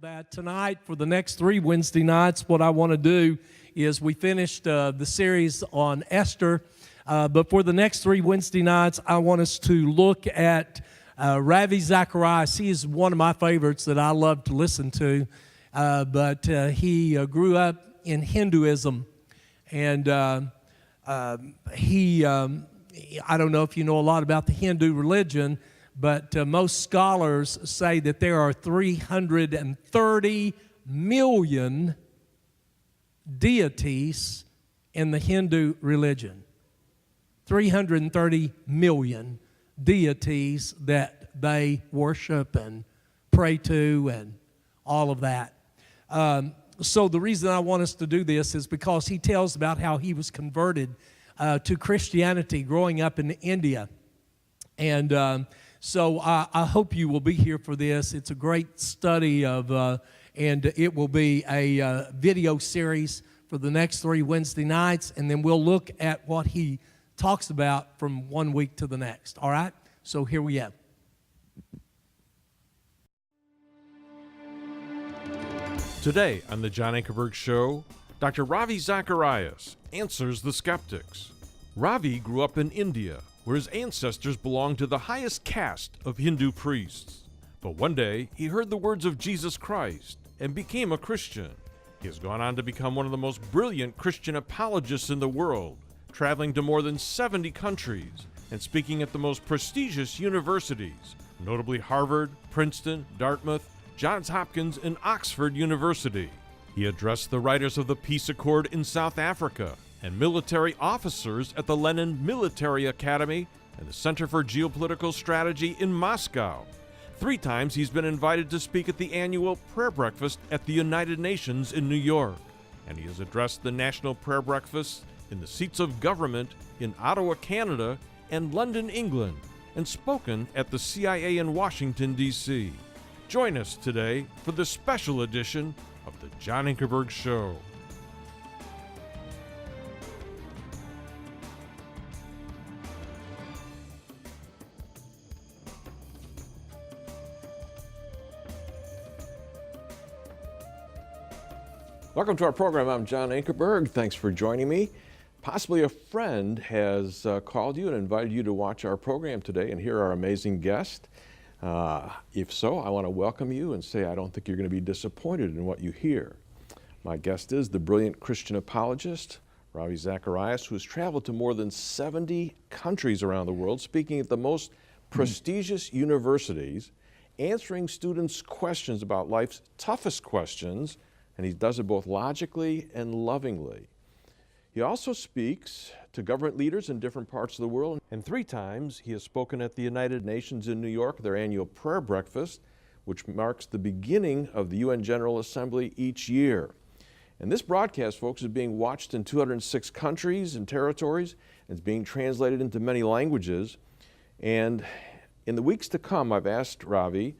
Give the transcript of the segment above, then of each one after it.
that tonight, for the next 3 Wednesday nights, what I want to do is we finished the series on Esther, but for the next 3 Wednesday nights, I want us to look at Ravi Zacharias. He is one of my favorites that I love to listen to, but he grew up in Hinduism, and I don't know if you know a lot about the Hindu religion, but most scholars say that there are 330 million deities in the Hindu religion. 330 million deities that they worship and pray to and all of that. So the reason I want us to do this is because he tells about how he was converted to Christianity growing up in India. And so I hope you will be here for this. It's a great study of, and it will be a video series for the next 3 Wednesday nights, and then we'll look at what he talks about from one week to the next. All right? So here we go. Today on the John Ankerberg Show, Dr. Ravi Zacharias answers the skeptics. Ravi grew up in India, where his ancestors belonged to the highest caste of Hindu priests. But one day, he heard the words of Jesus Christ and became a Christian. He has gone on to become one of the most brilliant Christian apologists in the world, traveling to more than 70 countries and speaking at the most prestigious universities, notably Harvard, Princeton, Dartmouth, Johns Hopkins, and Oxford University. He addressed the writers of the Peace Accord in South Africa and military officers at the Lenin Military Academy and the Center for Geopolitical Strategy in Moscow. 3 times he's been invited to speak at the annual prayer breakfast at the United Nations in New York, and he has addressed the National Prayer Breakfast in the seats of government in Ottawa, Canada, and London, England, and spoken at the CIA in Washington, D.C. Join us today for this special edition of the John Ankerberg Show. Welcome to our program. I'm John Ankerberg. Thanks for joining me. Possibly a friend has called you and invited you to watch our program today and hear our amazing guest. If so, I want to welcome you and say I don't think you're going to be disappointed in what you hear. My guest is the brilliant Christian apologist, Ravi Zacharias, who has traveled to more than 70 countries around the world, speaking at the most prestigious universities, answering students' questions about life's toughest questions, and he does it both logically and lovingly. He also speaks to government leaders in different parts of the world, and 3 times he has spoken at the United Nations in New York, their annual prayer breakfast, which marks the beginning of the UN General Assembly each year. And this broadcast, folks, is being watched in 206 countries and territories, and it's being translated into many languages. And in the weeks to come, I've asked Ravi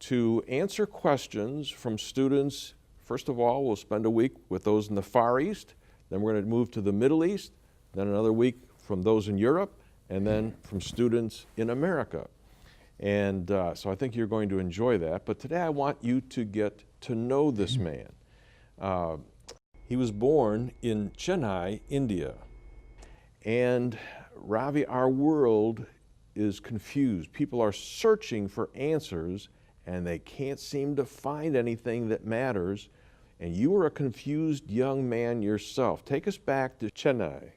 to answer questions from students. First of all, we'll spend a week with those in the Far East, then we're going to move to the Middle East, then another week from those in Europe, and then from students in America. And so I think you're going to enjoy that. But today I want you to get to know this man. He was born in Chennai, India. And Ravi, our world is confused. People are searching for answers, and they can't seem to find anything that matters. And you were a confused young man yourself. Take us back to Chennai.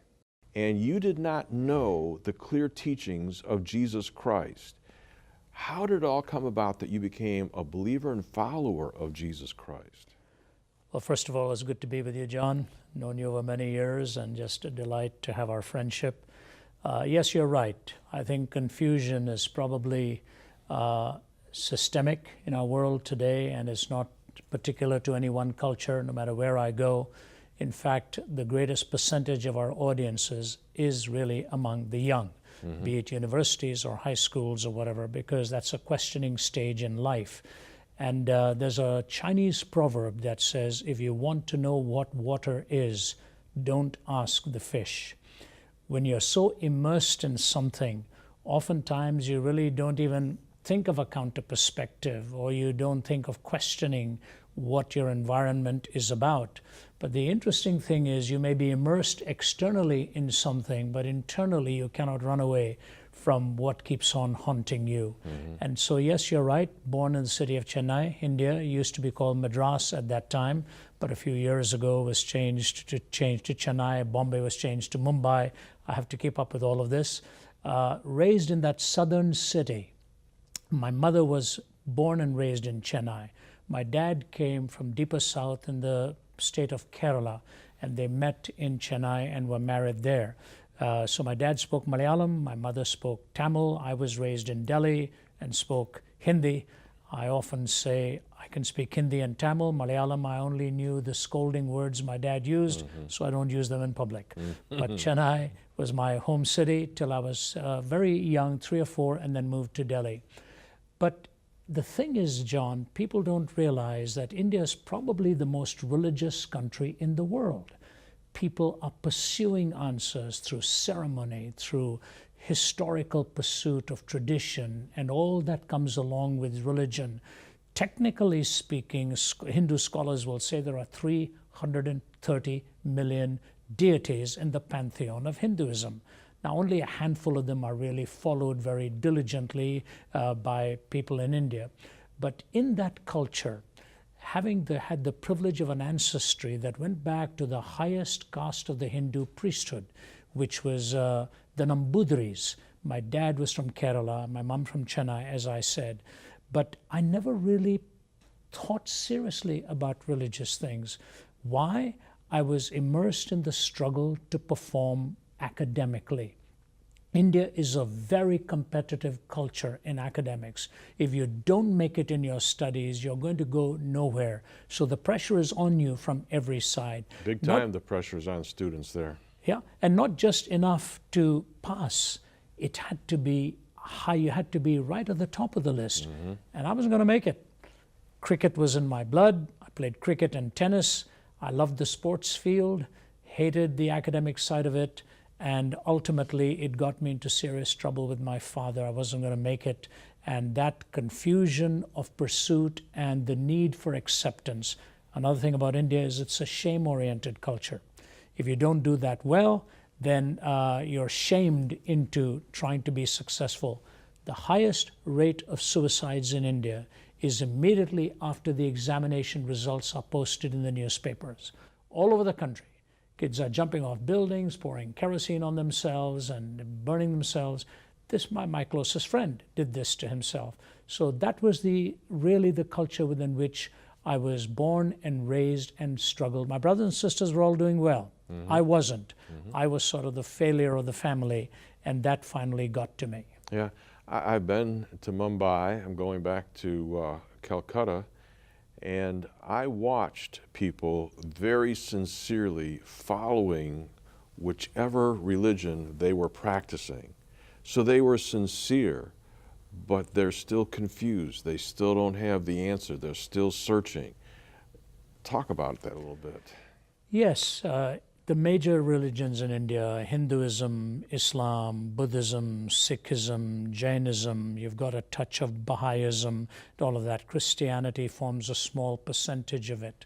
And you did not know the clear teachings of Jesus Christ. How did it all come about that you became a believer and follower of Jesus Christ? Well, first of all, it's good to be with you, John. Known you over many years, and just a delight to have our friendship. Yes, you're right. I think confusion is probably systemic in our world today, and it's not particular to any one culture, no matter where I go. In fact, the greatest percentage of our audiences is really among the young, be it universities or high schools or whatever, because that's a questioning stage in life. And there's a Chinese proverb that says, if you want to know what water is, don't ask the fish. When you're so immersed in something, oftentimes you really don't even think of a counter perspective, or you don't think of questioning what your environment is about. But the interesting thing is you may be immersed externally in something, but internally you cannot run away from what keeps on haunting you. And so, yes, you're right, born in the city of Chennai, India. It used to be called Madras at that time, but a few years ago was changed to Chennai. Bombay was changed to Mumbai. I have to keep up with all of this. Raised in that southern city. My mother was born and raised in Chennai. My dad came from deeper south in the state of Kerala, and they met in Chennai and were married there. So my dad spoke Malayalam, my mother spoke Tamil. I was raised in Delhi and spoke Hindi. I often say I can speak Hindi and Tamil. Malayalam, I only knew the scolding words my dad used, so I don't use them in public. But Chennai was my home city till I was very young, 3 or 4, and then moved to Delhi. But the thing is, John, people don't realize that India is probably the most religious country in the world. People are pursuing answers through ceremony, through historical pursuit of tradition, and all that comes along with religion. Technically speaking, Hindu scholars will say there are 330 million deities in the pantheon of Hinduism. Now, only a handful of them are really followed very diligently by people in India. But in that culture, having had the privilege of an ancestry that went back to the highest caste of the Hindu priesthood, which was the Nambudris. My dad was from Kerala, my mom from Chennai, as I said. But I never really thought seriously about religious things. Why? I was immersed in the struggle to perform academically. India is a very competitive culture in academics. If you don't make it in your studies, you're going to go nowhere. So the pressure is on you from every side. Big time, the pressure is on students there. Yeah, and not just enough to pass. It had to be high. You had to be right at the top of the list. And I wasn't going to make it. Cricket was in my blood. I played cricket and tennis. I loved the sports field, hated the academic side of it. And ultimately, it got me into serious trouble with my father. I wasn't going to make it. And that confusion of pursuit and the need for acceptance. Another thing about India is it's a shame-oriented culture. If you don't do that well, then you're shamed into trying to be successful. The highest rate of suicides in India is immediately after the examination results are posted in the newspapers. All over the country. Kids are jumping off buildings, pouring kerosene on themselves and burning themselves. My closest friend did this to himself. So that was really the culture within which I was born and raised and struggled. My brothers and sisters were all doing well. I wasn't. I was sort of the failure of the family, and that finally got to me. Yeah, I've been to Mumbai. I'm going back to Calcutta. And I watched people very sincerely following whichever religion they were practicing. So they were sincere, but they're still confused. They still don't have the answer. They're still searching. Talk about that a little bit. Yes, the major religions in India, Hinduism, Islam, Buddhism, Sikhism, Jainism, you've got a touch of Baha'ism, all of that. Christianity forms a small percentage of it.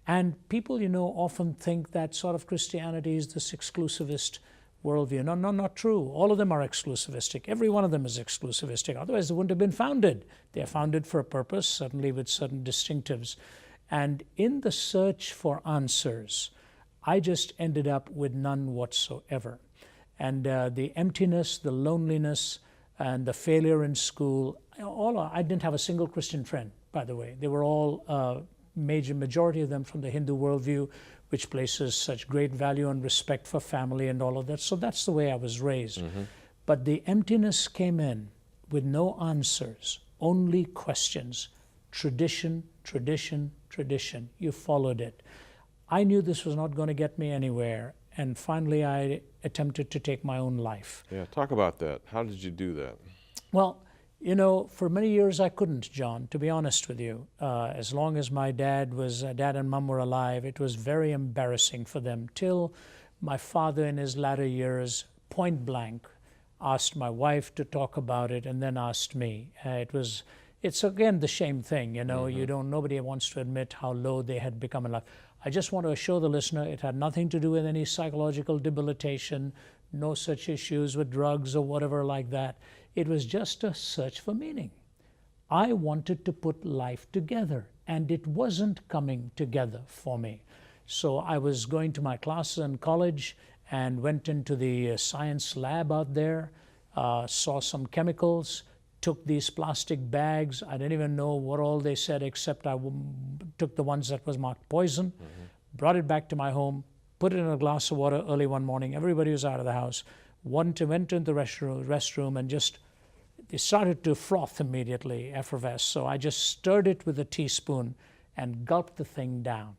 And people, often think that sort of Christianity is this exclusivist worldview. No, not true. All of them are exclusivistic. Every one of them is exclusivistic. Otherwise, they wouldn't have been founded. They are founded for a purpose, certainly with certain distinctives. And in the search for answers, I just ended up with none whatsoever. And the emptiness, the loneliness, and the failure in school, I didn't have a single Christian friend, by the way. They were all, majority of them from the Hindu worldview, which places such great value and respect for family and all of that. So that's the way I was raised. But the emptiness came in with no answers, only questions. Tradition, tradition, tradition. You followed it. I knew this was not going to get me anywhere, and finally I attempted to take my own life. Yeah, talk about that. How did you do that? Well, for many years I couldn't, John, to be honest with you. As long as my dad and mom were alive, it was very embarrassing for them, till my father in his latter years, point blank, asked my wife to talk about it and then asked me. It was It's again the shame thing, you know. Nobody wants to admit how low they had become in life. I just want to assure the listener it had nothing to do with any psychological debilitation, no such issues with drugs or whatever like that. It was just a search for meaning. I wanted to put life together, and it wasn't coming together for me. So I was going to my classes in college and went into the science lab out there, saw some chemicals, took these plastic bags. I didn't even know what all they said, except I took the ones that was marked poison, brought it back to my home, put it in a glass of water early one morning. Everybody was out of the house. Went into the restroom and just it started to froth immediately, effervesce. So I just stirred it with a teaspoon and gulped the thing down.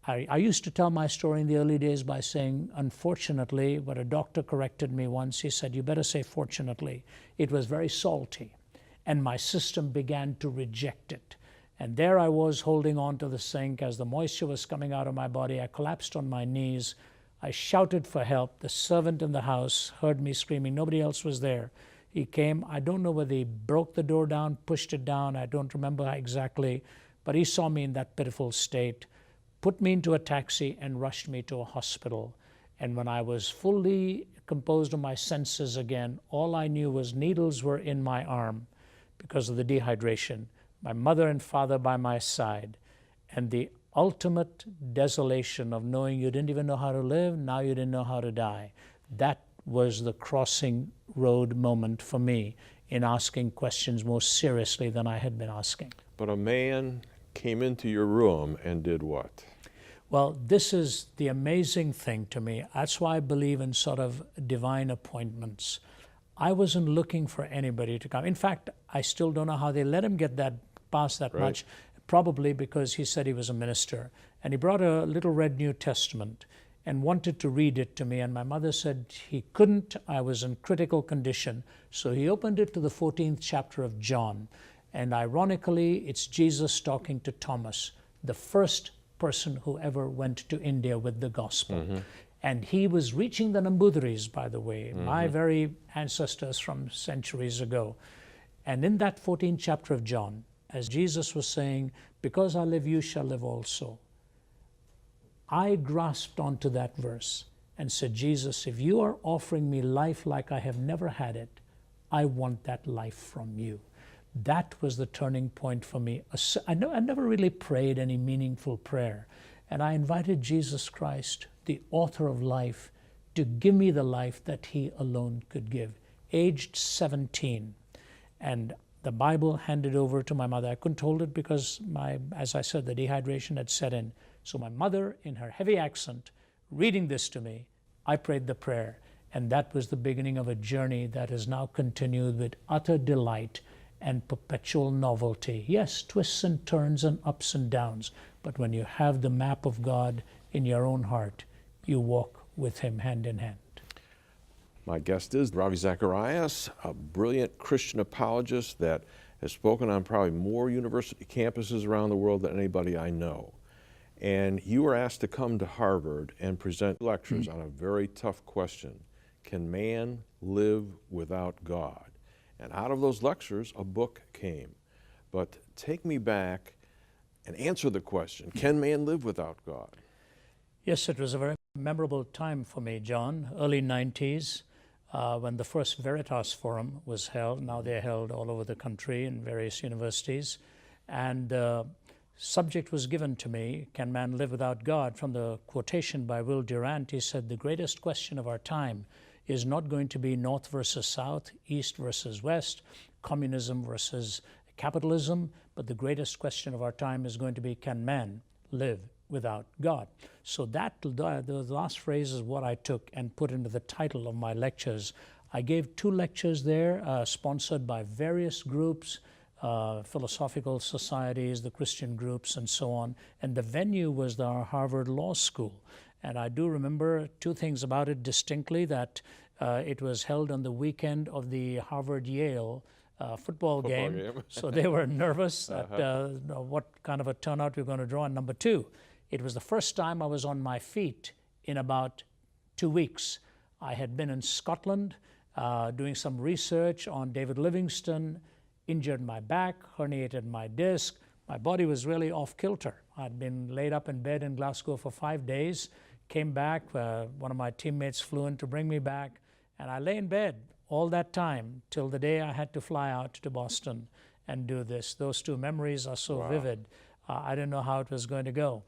I used to tell my story in the early days by saying, unfortunately, but a doctor corrected me once. He said, you better say fortunately. It was very salty, and my system began to reject it. And there I was holding on to the sink as the moisture was coming out of my body. I collapsed on my knees. I shouted for help. The servant in the house heard me screaming. Nobody else was there. He came. I don't know whether he broke the door down, pushed it down. I don't remember exactly, but he saw me in that pitiful state, put me into a taxi and rushed me to a hospital. And when I was fully composed of my senses again, all I knew was needles were in my arm because of the dehydration, my mother and father by my side, and the ultimate desolation of knowing you didn't even know how to live, now you didn't know how to die. That was the crossing road moment for me in asking questions more seriously than I had been asking. But a man came into your room and did what? Well, this is the amazing thing to me. That's why I believe in sort of divine appointments. I wasn't looking for anybody to come. In fact, I still don't know how they let him get that past that much, probably because he said he was a minister. And he brought a little red New Testament and wanted to read it to me. And my mother said he couldn't. I was in critical condition. So he opened it to the 14th chapter of John. And ironically, it's Jesus talking to Thomas, the first person who ever went to India with the gospel. And he was reaching the Nambudhiris, by the way, my very ancestors from centuries ago. And in that 14th chapter of John, as Jesus was saying, because I live, you shall live also, I grasped onto that verse and said, Jesus, if you are offering me life like I have never had it, I want that life from you. That was the turning point for me. I never really prayed any meaningful prayer. And I invited Jesus Christ, the author of life, to give me the life that he alone could give. Aged 17. And the Bible handed over to my mother. I couldn't hold it because, as I said, the dehydration had set in. So my mother, in her heavy accent, reading this to me, I prayed the prayer. And that was the beginning of a journey that has now continued with utter delight and perpetual novelty. Yes, twists and turns and ups and downs, but when you have the map of God in your own heart, you walk with him hand in hand. My guest is Ravi Zacharias, a brilliant Christian apologist that has spoken on probably more university campuses around the world than anybody I know. And you were asked to come to Harvard and present lectures on a very tough question. Can man live without God? And out of those lectures, a book came. But take me back and answer the question, can man live without God? Yes, it was a very memorable time for me, John, early 90s, when the first Veritas Forum was held. Now they're held all over the country in various universities. And the subject was given to me, can man live without God? From the quotation by Will Durant, he said, the greatest question of our time is not going to be North versus South, East versus West, communism versus capitalism, but the greatest question of our time is going to be, can man live without God? So that, the last phrase is what I took and put into the title of my lectures. I gave 2 lectures there, sponsored by various groups, philosophical societies, the Christian groups, and so on. And the venue was the Harvard Law School. And I do remember 2 things about it distinctly, that it was held on the weekend of the Harvard-Yale football game. So they were nervous at what kind of a turnout we were going to draw. And number 2, it was the first time I was on my feet in about 2 weeks. I had been in Scotland doing some research on David Livingstone, injured my back, herniated my disc. My body was really off kilter. I'd been laid up in bed in Glasgow for 5 days, came back, one of my teammates flew in to bring me back, and I lay in bed all that time till the day I had to fly out to Boston and do this. Those two memories are so vivid. I didn't know how it was going to go.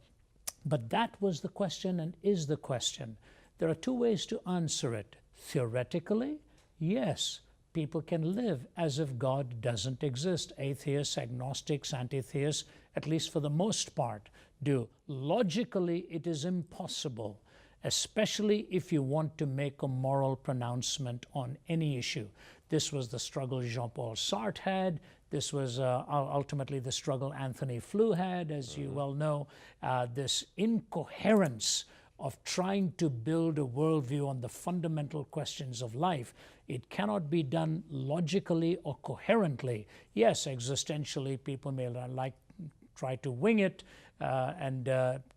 But that was the question and is the question. There are two ways to answer it. Theoretically, yes, people can live as if God doesn't exist. Atheists, agnostics, anti-theists, at least for the most part, do. Logically, it is impossible, especially if you want to make a moral pronouncement on any issue. This was the struggle Jean-Paul Sartre had. This was ultimately the struggle Anthony Flew had, as you well know. This incoherence of trying to build a worldview on the fundamental questions of life. It cannot be done logically or coherently. Yes, existentially, people may try to wing it and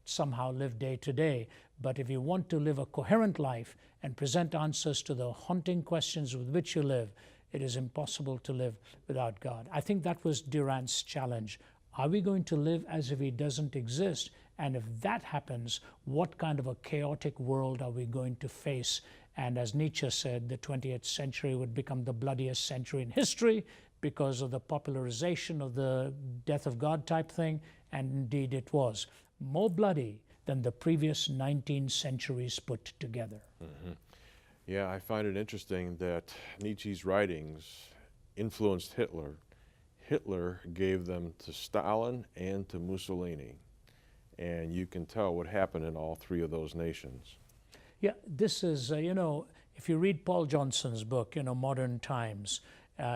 somehow live day to day. But if you want to live a coherent life and present answers to the haunting questions with which you live, it is impossible to live without God. I think that was Durant's challenge. Are we going to live as if He doesn't exist? And if that happens, what kind of a chaotic world are we going to face? And as Nietzsche said, the 20th century would become the bloodiest century in history because of the popularization of the death of God type thing, and indeed it was. More bloody than the previous 19 centuries put together. Mm-hmm. Yeah, I find it interesting that Nietzsche's writings influenced Hitler. Hitler gave them to Stalin and to Mussolini. And you can tell what happened in all three of those nations. Yeah, this is, if you read Paul Johnson's book, Modern Times,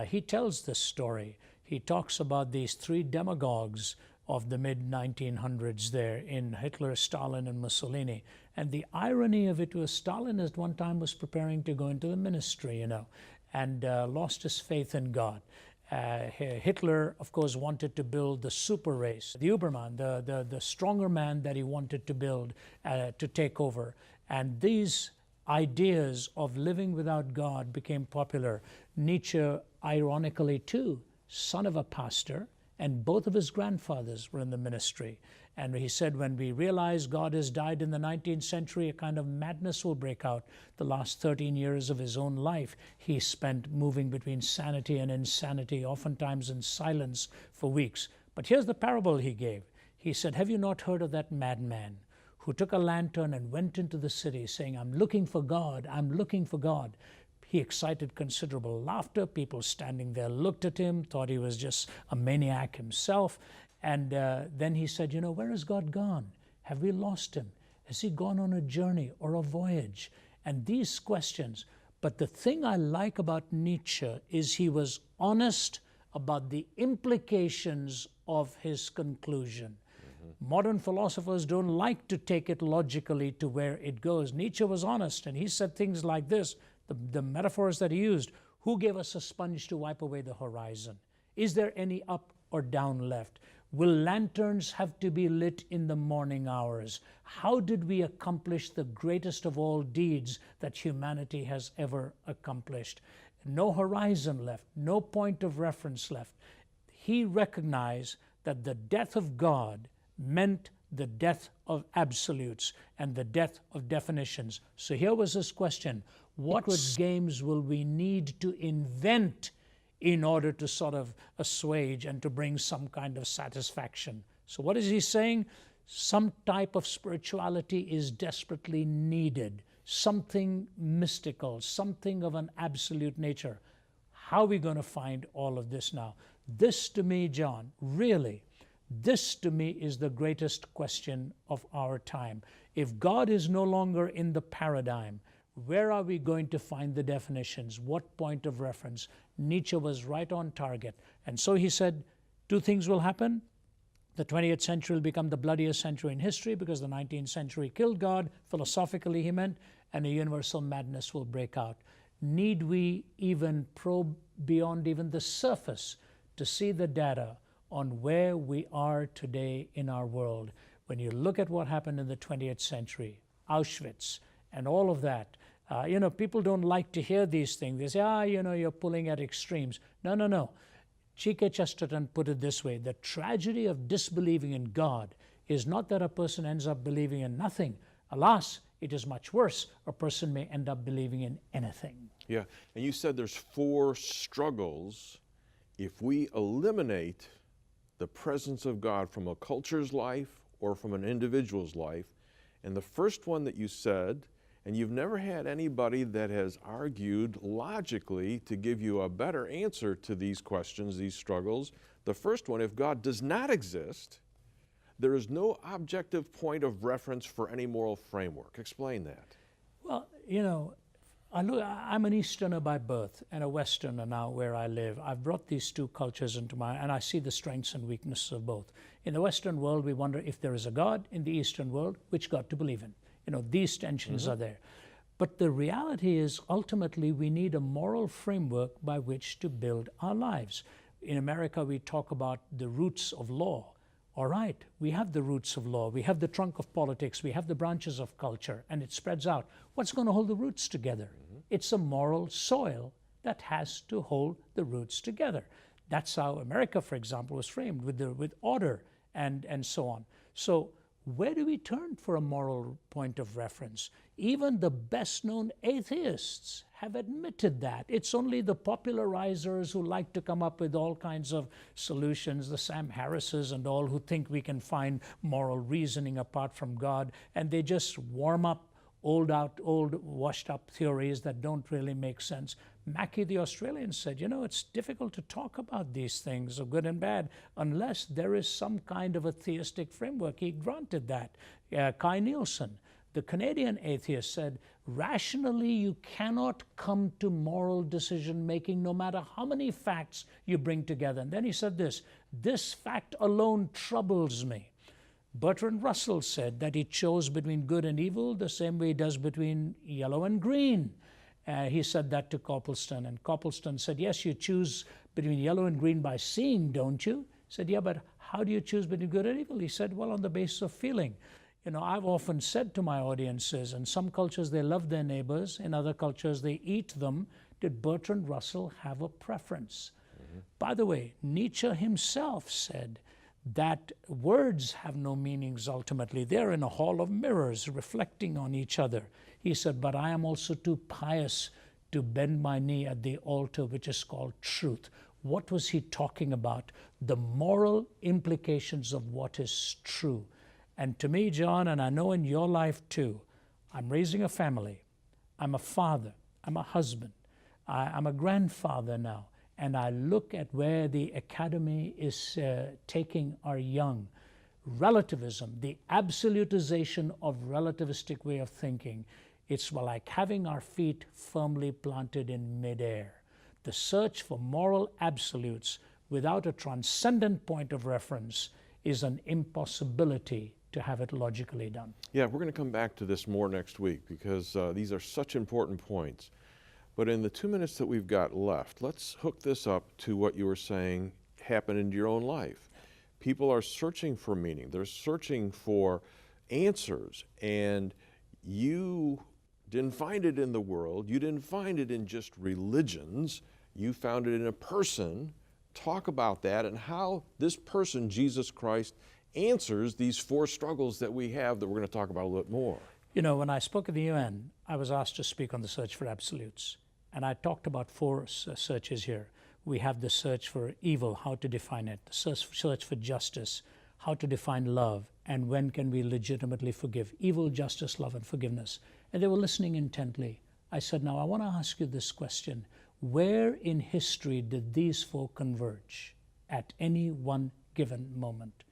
he tells this story. He talks about these three demagogues of the mid-1900s there in Hitler, Stalin, and Mussolini. And the irony of it was Stalin at one time was preparing to go into the ministry, and lost his faith in God. Hitler, of course, wanted to build the super race, the Überman, the stronger man that he wanted to build to take over. And these ideas of living without God became popular. Nietzsche, ironically too, son of a pastor, and both of his grandfathers were in the ministry. And he said, when we realize God has died in the 19th century, a kind of madness will break out. The last 13 years of his own life, he spent moving between sanity and insanity, oftentimes in silence for weeks. But here's the parable he gave. He said, have you not heard of that madman who took a lantern and went into the city saying, I'm looking for God, I'm looking for God. He excited considerable laughter. People standing there looked at him, thought he was just a maniac himself. And then he said, where has God gone? Have we lost him? Has he gone on a journey or a voyage? And these questions. But the thing I like about Nietzsche is he was honest about the implications of his conclusion. Modern philosophers don't like to take it logically to where it goes. Nietzsche was honest, and he said things like this, the metaphors that he used. Who gave us a sponge to wipe away the horizon? Is there any up or down left? Will lanterns have to be lit in the morning hours? How did we accomplish the greatest of all deeds that humanity has ever accomplished? No horizon left, no point of reference left. He recognized that the death of God meant the death of absolutes and the death of definitions. So here was his question. What games will we need to invent in order to sort of assuage and to bring some kind of satisfaction? So what is he saying? Some type of spirituality is desperately needed. Something mystical, something of an absolute nature. How are we going to find all of this now? This to me, John, really, this to me is the greatest question of our time. If God is no longer in the paradigm, where are we going to find the definitions? What point of reference? Nietzsche was right on target. And so he said, two things will happen. The 20th century will become the bloodiest century in history because the 19th century killed God, philosophically he meant, and a universal madness will break out. Need we even probe beyond even the surface to see the data on where we are today in our world? When you look at what happened in the 20th century, Auschwitz, and all of that, people don't like to hear these things. They say, you're pulling at extremes. No. G.K. Chesterton put it this way: the tragedy of disbelieving in God is not that a person ends up believing in nothing. Alas, it is much worse. A person may end up believing in anything. Yeah, and you said there's 4 struggles. If we eliminate the presence of God from a culture's life or from an individual's life, and the first one that you said, and you've never had anybody that has argued logically to give you a better answer to these questions, these struggles. The first one, if God does not exist, there is no objective point of reference for any moral framework. Explain that. Well, you know, I'm an Easterner by birth and a Westerner now where I live. I've brought these 2 cultures into and I see the strengths and weaknesses of both. In the Western world, we wonder if there is a God. In the Eastern world, which God to believe in. You know, these tensions are there. But the reality is, ultimately, we need a moral framework by which to build our lives. In America, we talk about the roots of law. All right, we have the roots of law, we have the trunk of politics, we have the branches of culture, and it spreads out. What's going to hold the roots together? It's a moral soil that has to hold the roots together. That's how America, for example, was framed, with order and so on. So where do we turn for a moral point of reference? Even the best-known atheists have admitted that. It's only the popularizers who like to come up with all kinds of solutions, the Sam Harrises and all, who think we can find moral reasoning apart from God, and they just warm up old washed up theories that don't really make sense. Mackie the Australian said, you know, it's difficult to talk about these things of good and bad unless there is some kind of a theistic framework. He granted that. Kai Nielsen, the Canadian atheist, said, rationally you cannot come to moral decision making no matter how many facts you bring together. And then he said this fact alone troubles me. Bertrand Russell said that he chose between good and evil the same way he does between yellow and green. He said that to Copleston, and Copleston said, yes, you choose between yellow and green by seeing, don't you? He said, yeah, but how do you choose between good and evil? He said, well, on the basis of feeling. You know, I've often said to my audiences, in some cultures they love their neighbors, in other cultures they eat them. Did Bertrand Russell have a preference? By the way, Nietzsche himself said that words have no meanings ultimately. They're in a hall of mirrors reflecting on each other. He said, but I am also too pious to bend my knee at the altar which is called truth. What was he talking about? The moral implications of what is true. And to me, John, and I know in your life too, I'm raising a family. I'm a father. I'm a husband. I'm a grandfather now. And I look at where the academy is taking our young. Relativism, the absolutization of relativistic way of thinking, it's like having our feet firmly planted in midair. The search for moral absolutes without a transcendent point of reference is an impossibility to have it logically done. Yeah, we're going to come back to this more next week because these are such important points. But in the 2 minutes that we've got left, let's hook this up to what you were saying happened in your own life. People are searching for meaning. They're searching for answers. And you didn't find it in the world. You didn't find it in just religions. You found it in a person. Talk about that and how this person, Jesus Christ, answers these 4 struggles that we have that we're going to talk about a little bit more. You know, when I spoke at the UN, I was asked to speak on the search for absolutes. And I talked about 4 searches here. We have the search for evil, how to define it, the search for justice, how to define love, and when can we legitimately forgive. Evil, justice, love, and forgiveness. And they were listening intently. I said, now I want to ask you this question. Where in history did these 4 converge at any one given moment?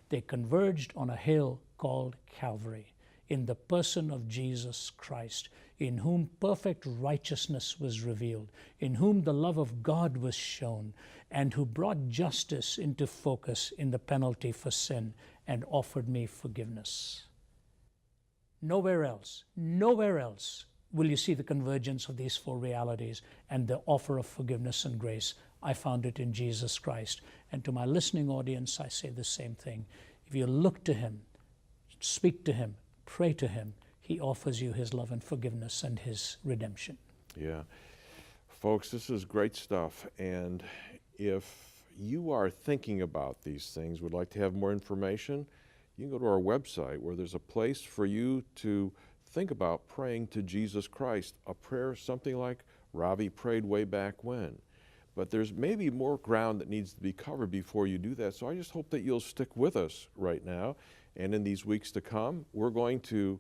They converged on a hill called Calvary, in the person of Jesus Christ, in whom perfect righteousness was revealed, in whom the love of God was shown, and who brought justice into focus in the penalty for sin and offered me forgiveness. Nowhere else will you see the convergence of these 4 realities and the offer of forgiveness and grace. I found it in Jesus Christ. And to my listening audience, I say the same thing. If you look to Him, speak to Him, pray to Him, He offers you His love and forgiveness and His redemption. Yeah. Folks, this is great stuff. And if you are thinking about these things, would like to have more information, you can go to our website where there's a place for you to think about praying to Jesus Christ, a prayer something like Ravi prayed way back when. But there's maybe more ground that needs to be covered before you do that. So I just hope that you'll stick with us right now. And in these weeks to come, we're going to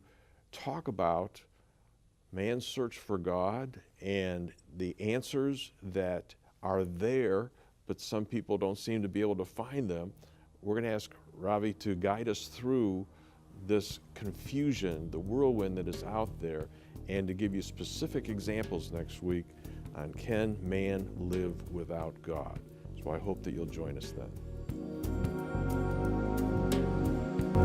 talk about man's search for God and the answers that are there, but some people don't seem to be able to find them. We're going to ask Ravi to guide us through this confusion, the whirlwind that is out there, and to give you specific examples next week on can man live without God. So I hope that you'll join us then.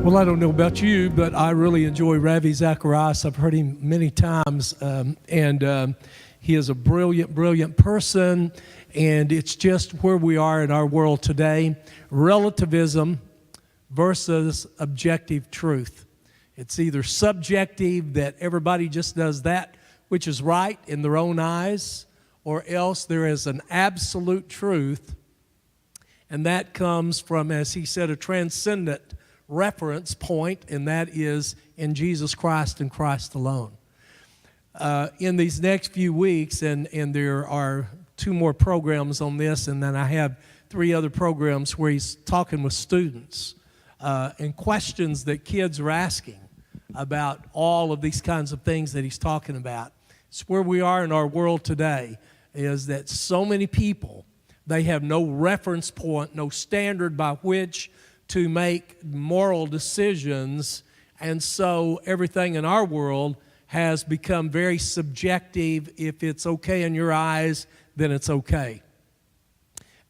Well, I don't know about you, but I really enjoy Ravi Zacharias. I've heard him many times, and he is a brilliant, brilliant person, and it's just where we are in our world today. Relativism versus objective truth. It's either subjective, that everybody just does that which is right in their own eyes, or else there is an absolute truth, and that comes from, as he said, a transcendent reference point, and that is in Jesus Christ and Christ alone. In these next few weeks, and there are 2 more programs on this, and then I have 3 other programs where he's talking with students and questions that kids are asking about all of these kinds of things that he's talking about. It's where we are in our world today, is that so many people, they have no reference point, no standard by which to make moral decisions, and so everything in our world has become very subjective. If it's okay in your eyes, then it's okay.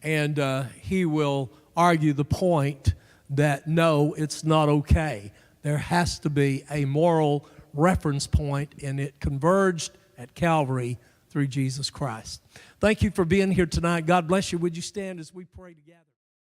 And he will argue the point that no, it's not okay. There has to be a moral reference point, and it converged at Calvary through Jesus Christ. Thank you for being here tonight. God bless you. Would you stand as we pray together?